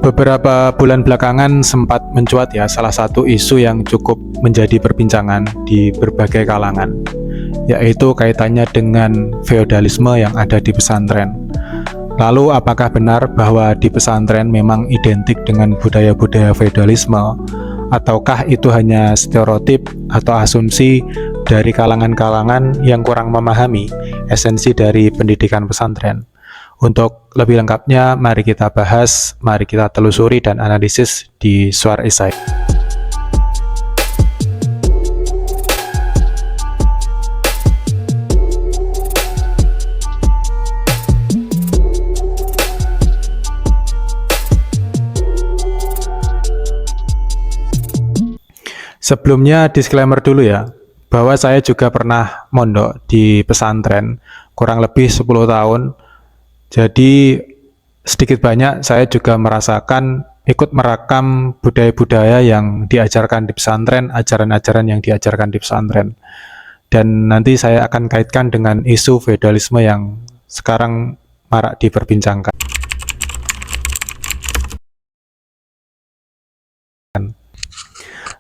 Beberapa bulan belakangan sempat mencuat ya salah satu isu yang cukup menjadi perbincangan di berbagai kalangan, yaitu kaitannya dengan feodalisme yang ada di pesantren. Lalu apakah benar bahwa di pesantren memang identik dengan budaya-budaya feodalisme, ataukah itu hanya stereotip atau asumsi dari kalangan-kalangan yang kurang memahami esensi dari pendidikan pesantren? Untuk lebih lengkapnya, mari kita bahas, mari kita telusuri dan analisis di Suara Esai. Sebelumnya disclaimer dulu ya, bahwa saya juga pernah mondok di pesantren kurang lebih 10 tahun. Jadi sedikit banyak saya juga merasakan ikut merakam budaya-budaya yang diajarkan di pesantren, ajaran-ajaran yang diajarkan di pesantren. Dan nanti saya akan kaitkan dengan isu feodalisme yang sekarang marak diperbincangkan.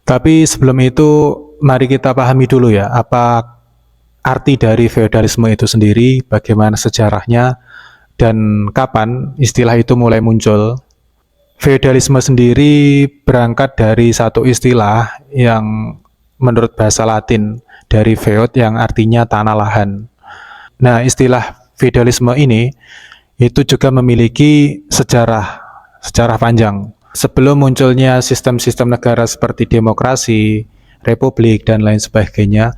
Tapi sebelum itu, mari kita pahami dulu ya, apa arti dari feodalisme itu sendiri, bagaimana sejarahnya, dan kapan istilah itu mulai muncul. Feodalisme sendiri berangkat dari satu istilah yang menurut bahasa Latin, dari feod yang artinya tanah lahan. Nah, istilah feodalisme ini itu juga memiliki sejarah panjang. Sebelum munculnya sistem-sistem negara seperti demokrasi, republik, dan lain sebagainya,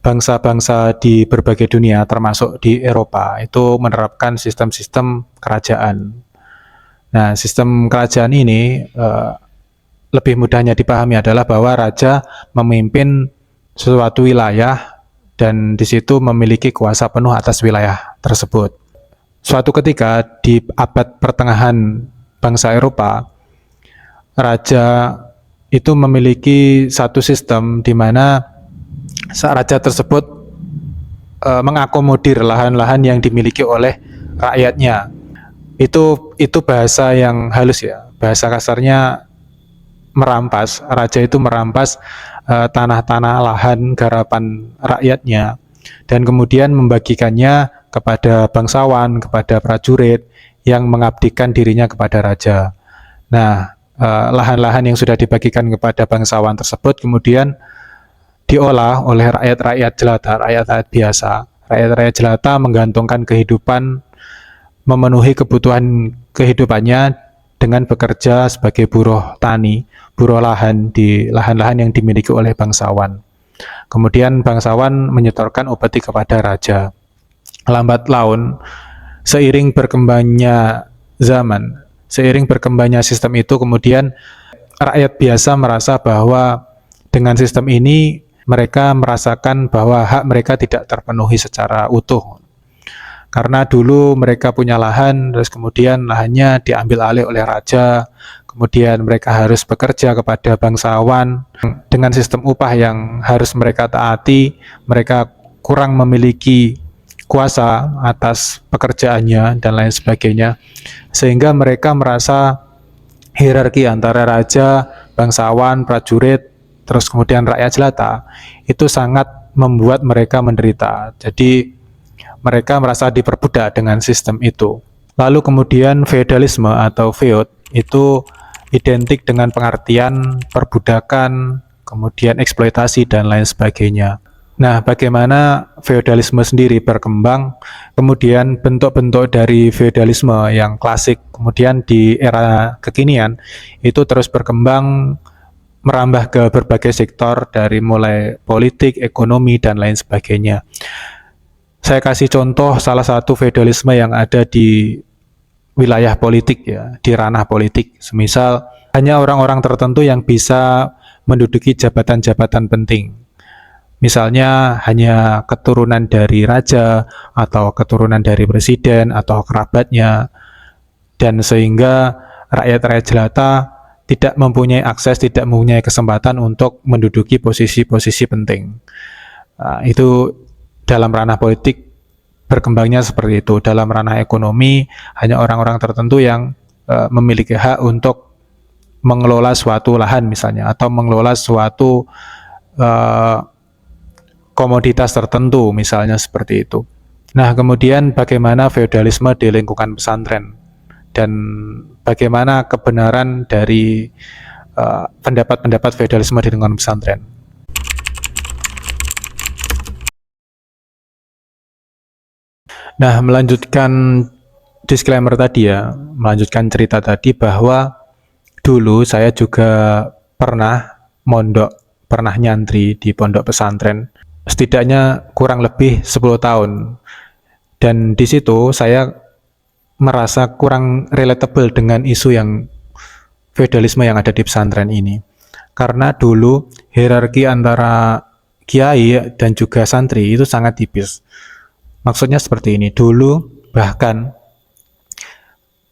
bangsa-bangsa di berbagai dunia, termasuk di Eropa, itu menerapkan sistem-sistem kerajaan. Nah, sistem kerajaan ini lebih mudahnya dipahami adalah bahwa raja memimpin suatu wilayah dan di situ memiliki kuasa penuh atas wilayah tersebut. Suatu ketika di abad pertengahan bangsa Eropa, raja itu memiliki satu sistem di mana raja tersebut mengakomodir lahan-lahan yang dimiliki oleh rakyatnya. Itu bahasa yang halus ya, bahasa kasarnya merampas. Raja itu merampas tanah-tanah lahan garapan rakyatnya dan kemudian membagikannya kepada bangsawan, kepada prajurit yang mengabdikan dirinya kepada raja. Nah, lahan-lahan yang sudah dibagikan kepada bangsawan tersebut kemudian diolah oleh rakyat-rakyat jelata, rakyat-rakyat biasa. Rakyat-rakyat jelata menggantungkan kehidupan, memenuhi kebutuhan kehidupannya dengan bekerja sebagai buruh tani, buruh lahan di lahan-lahan yang dimiliki oleh bangsawan. Kemudian bangsawan menyetorkan upeti kepada raja. Lambat laun, seiring berkembangnya zaman, seiring berkembangnya sistem itu, kemudian rakyat biasa merasa bahwa dengan sistem ini mereka merasakan bahwa hak mereka tidak terpenuhi secara utuh. Karena dulu mereka punya lahan, terus kemudian lahannya diambil alih oleh raja, kemudian mereka harus bekerja kepada bangsawan. Dengan sistem upah yang harus mereka taati, mereka kurang memiliki kuasa atas pekerjaannya dan lain sebagainya. Sehingga mereka merasa hierarki antara raja, bangsawan, prajurit, terus kemudian rakyat jelata, itu sangat membuat mereka menderita. Jadi mereka merasa diperbudak dengan sistem itu. Lalu kemudian feodalisme atau feod itu identik dengan pengertian perbudakan, kemudian eksploitasi dan lain sebagainya. Nah, bagaimana feodalisme sendiri berkembang, kemudian bentuk-bentuk dari feodalisme yang klasik, kemudian di era kekinian itu terus berkembang, merambah ke berbagai sektor dari mulai politik, ekonomi, dan lain sebagainya. Saya kasih contoh salah satu feodalisme yang ada di wilayah politik ya, di ranah politik. Semisal hanya orang-orang tertentu yang bisa menduduki jabatan-jabatan penting. Misalnya hanya keturunan dari raja atau keturunan dari presiden atau kerabatnya, dan sehingga rakyat-rakyat jelata tidak mempunyai akses, tidak mempunyai kesempatan untuk menduduki posisi-posisi penting. Itu dalam ranah politik berkembangnya seperti itu. Dalam ranah ekonomi hanya orang-orang tertentu yang memiliki hak untuk mengelola suatu lahan misalnya, atau mengelola suatu komoditas tertentu misalnya seperti itu. Nah, kemudian bagaimana feodalisme di lingkungan pesantren dan bagaimana kebenaran dari pendapat-pendapat feodalisme di lingkungan pesantren. Nah, melanjutkan disclaimer tadi ya, melanjutkan cerita tadi bahwa dulu saya juga pernah mondok, pernah nyantri di pondok pesantren, setidaknya kurang lebih 10 tahun. Dan di situ saya merasa kurang relatable dengan isu yang feodalisme yang ada di pesantren ini. Karena dulu hierarki antara kiai dan juga santri itu sangat tipis. Maksudnya seperti ini, dulu bahkan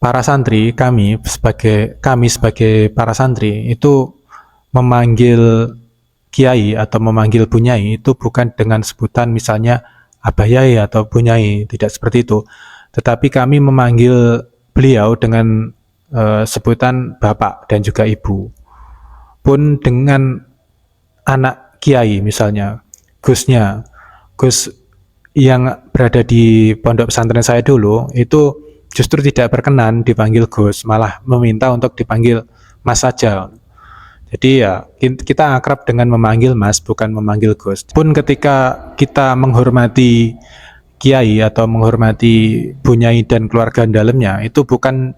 para santri, kami sebagai para santri itu memanggil kiai atau memanggil bunyai itu bukan dengan sebutan misalnya abah yai atau bunyai, tidak seperti itu. Tetapi kami memanggil beliau dengan sebutan bapak dan juga ibu. Pun dengan anak kiai misalnya, Gusnya, Gus yang berada di pondok pesantren saya dulu itu justru tidak berkenan dipanggil Gus, malah meminta untuk dipanggil Mas saja. Jadi ya kita akrab dengan memanggil Mas, bukan memanggil Gus. Pun ketika kita menghormati kiai atau menghormati bunyai dan keluarga dalamnya, itu bukan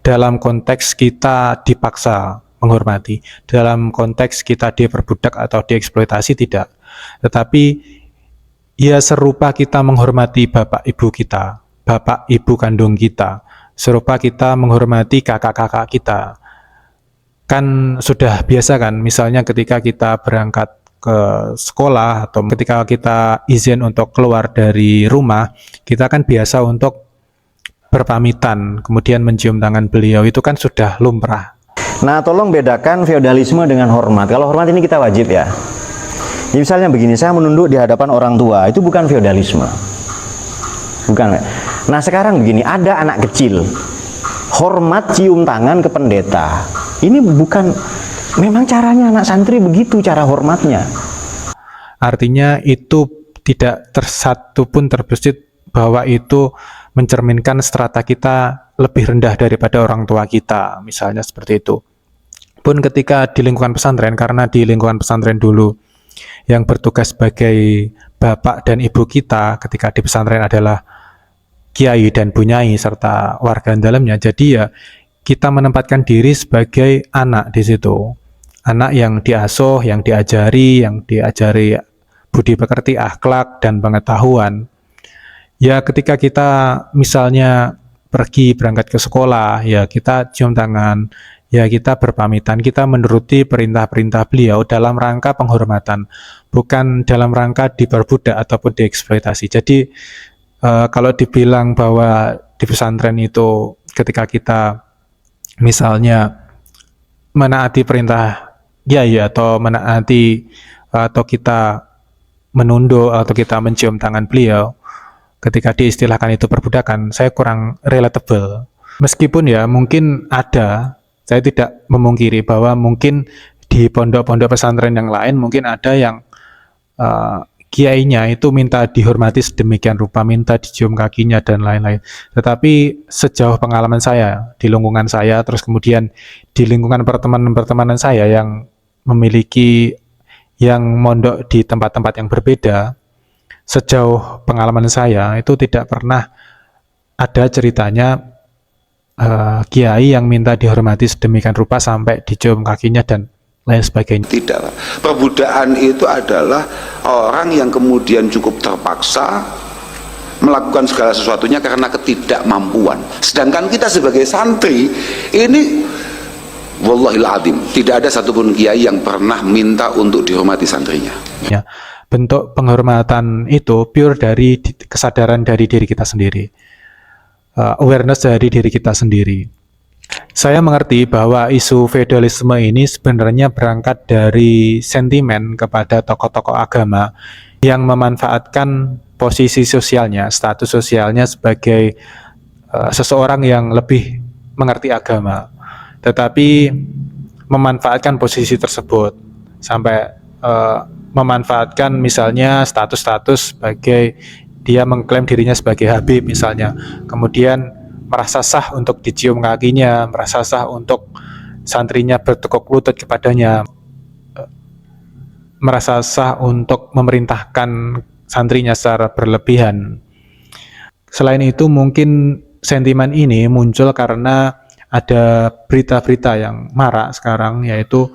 dalam konteks kita dipaksa menghormati, dalam konteks kita diperbudak atau dieksploitasi, tidak. Tetapi ya serupa kita menghormati bapak ibu kita, bapak ibu kandung kita, serupa kita menghormati kakak-kakak kita. Kan sudah biasa kan, misalnya ketika kita berangkat ke sekolah atau ketika kita izin untuk keluar dari rumah, kita kan biasa untuk berpamitan, kemudian mencium tangan beliau, itu kan sudah lumrah. Nah, tolong bedakan feodalisme dengan hormat. Kalau hormat ini kita wajib ya. Misalnya begini, saya menunduk di hadapan orang tua, itu bukan feodalisme. Bukan. Nah, sekarang begini, ada anak kecil hormat cium tangan ke pendeta. Ini bukan, memang caranya anak santri begitu cara hormatnya. Artinya itu tidak tersatu pun terbesit bahwa itu mencerminkan strata kita lebih rendah daripada orang tua kita, misalnya seperti itu. Pun ketika di lingkungan pesantren, karena di lingkungan pesantren dulu yang bertugas sebagai bapak dan ibu kita ketika di pesantren adalah kiai dan bunyai serta warga dalamnya. Jadi ya kita menempatkan diri sebagai anak di situ. Anak yang diasuh, yang diajari budi pekerti, akhlak dan pengetahuan. Ya ketika kita misalnya berangkat ke sekolah, ya kita cium tangan, ya kita berpamitan, kita menuruti perintah-perintah beliau dalam rangka penghormatan, bukan dalam rangka diperbudak ataupun dieksploitasi. Jadi kalau dibilang bahwa di pesantren itu ketika kita misalnya menaati perintah kiai atau menaati atau kita menunduk atau kita mencium tangan beliau, ketika diistilahkan itu perbudakan, saya kurang relatable. Meskipun ya mungkin ada, saya tidak memungkiri bahwa mungkin di pondok-pondok pesantren yang lain mungkin ada yang kiainya itu minta dihormati sedemikian rupa, minta dicium kakinya dan lain-lain. Tetapi sejauh pengalaman saya di lingkungan saya, terus kemudian di lingkungan pertemanan-pertemanan saya yang memiliki yang mondok di tempat-tempat yang berbeda, sejauh pengalaman saya itu tidak pernah ada ceritanya kiai yang minta dihormati sedemikian rupa sampai dicium kakinya dan lain sebagainya. Tidak. Perbudakan itu adalah orang yang kemudian cukup terpaksa melakukan segala sesuatunya karena ketidakmampuan. Sedangkan kita sebagai santri ini, wallahil azim, tidak ada satupun kiai yang pernah minta untuk dihormati santrinya. Ya, bentuk penghormatan itu pure dari kesadaran dari diri kita sendiri, awareness dari diri kita sendiri. Saya mengerti bahwa isu feodalisme ini sebenarnya berangkat dari sentimen kepada tokoh-tokoh agama yang memanfaatkan posisi sosialnya, status sosialnya sebagai seseorang yang lebih mengerti agama, tetapi memanfaatkan posisi tersebut sampai memanfaatkan misalnya status-status sebagai dia mengklaim dirinya sebagai Habib misalnya, kemudian merasa sah untuk dicium kakinya, merasa sah untuk santrinya bertekuk lutut kepadanya, merasa sah untuk memerintahkan santrinya secara berlebihan. Selain itu mungkin sentimen ini muncul karena ada berita-berita yang marak sekarang, yaitu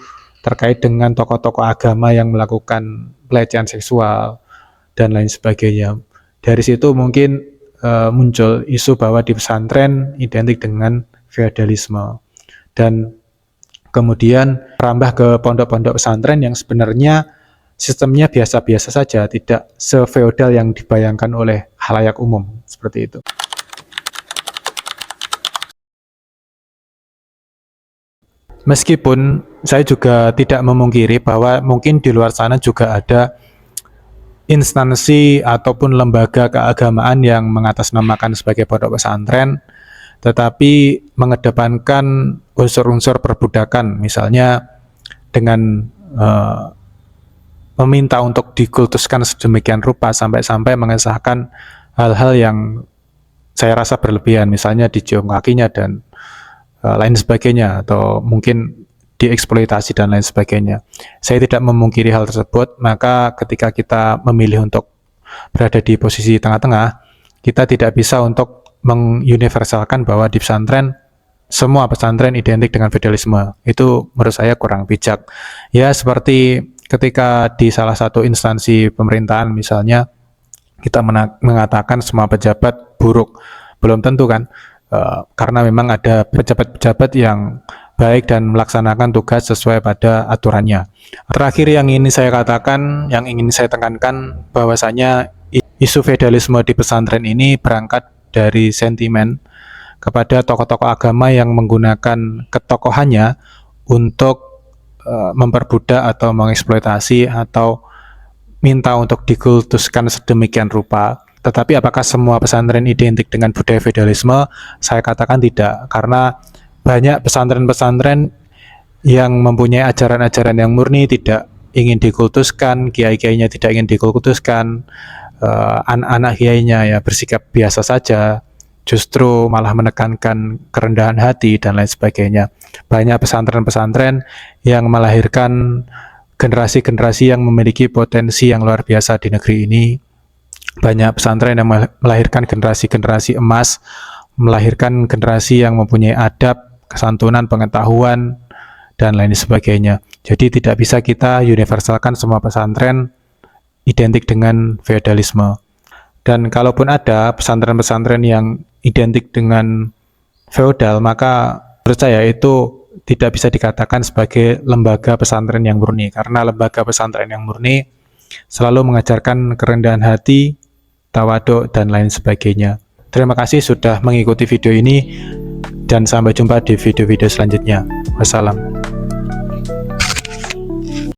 terkait dengan tokoh-tokoh agama yang melakukan pelecehan seksual dan lain sebagainya. Dari situ mungkin muncul isu bahwa di pesantren identik dengan feodalisme, dan kemudian merambah ke pondok-pondok pesantren yang sebenarnya sistemnya biasa-biasa saja, tidak sefeodal yang dibayangkan oleh khalayak umum, seperti itu. Meskipun saya juga tidak memungkiri bahwa mungkin di luar sana juga ada instansi ataupun lembaga keagamaan yang mengatasnamakan sebagai pondok pesantren, tetapi mengedepankan unsur-unsur perbudakan, misalnya dengan meminta untuk dikultuskan sedemikian rupa sampai-sampai mengesahkan hal-hal yang saya rasa berlebihan, misalnya dicium kakinya dan lain sebagainya, atau mungkin dieksploitasi dan lain sebagainya. Saya tidak memungkiri hal tersebut, maka ketika kita memilih untuk berada di posisi tengah-tengah, kita tidak bisa untuk menguniversalkan bahwa di pesantren semua pesantren identik dengan feodalisme. Itu menurut saya kurang bijak. Ya, seperti ketika di salah satu instansi pemerintahan misalnya kita mengatakan semua pejabat buruk, belum tentu kan, karena memang ada pejabat-pejabat yang baik dan melaksanakan tugas sesuai pada aturannya. Terakhir yang ingin saya katakan, yang ingin saya tekankan, bahwasanya isu feodalisme di pesantren ini berangkat dari sentimen kepada tokoh-tokoh agama yang menggunakan ketokohannya untuk memperbudak atau mengeksploitasi atau minta untuk dikultuskan sedemikian rupa. Tetapi apakah semua pesantren identik dengan budaya feodalisme? Saya katakan tidak, karena banyak pesantren-pesantren yang mempunyai ajaran-ajaran yang murni tidak ingin dikultuskan, kiai-kiainya tidak ingin dikultuskan, anak-anak kiainya ya bersikap biasa saja, justru malah menekankan kerendahan hati dan lain sebagainya. Banyak pesantren-pesantren yang melahirkan generasi-generasi yang memiliki potensi yang luar biasa di negeri ini. Banyak pesantren yang melahirkan generasi-generasi emas, melahirkan generasi yang mempunyai adab, kesantunan, pengetahuan, dan lain sebagainya. Jadi tidak bisa kita universalkan semua pesantren identik dengan feodalisme. Dan kalaupun ada pesantren-pesantren yang identik dengan feodal, maka menurut saya itu tidak bisa dikatakan sebagai lembaga pesantren yang murni, karena lembaga pesantren yang murni selalu mengajarkan kerendahan hati, tawaduk, dan lain sebagainya. Terima kasih sudah mengikuti video ini, dan sampai jumpa di video-video selanjutnya. Wassalam.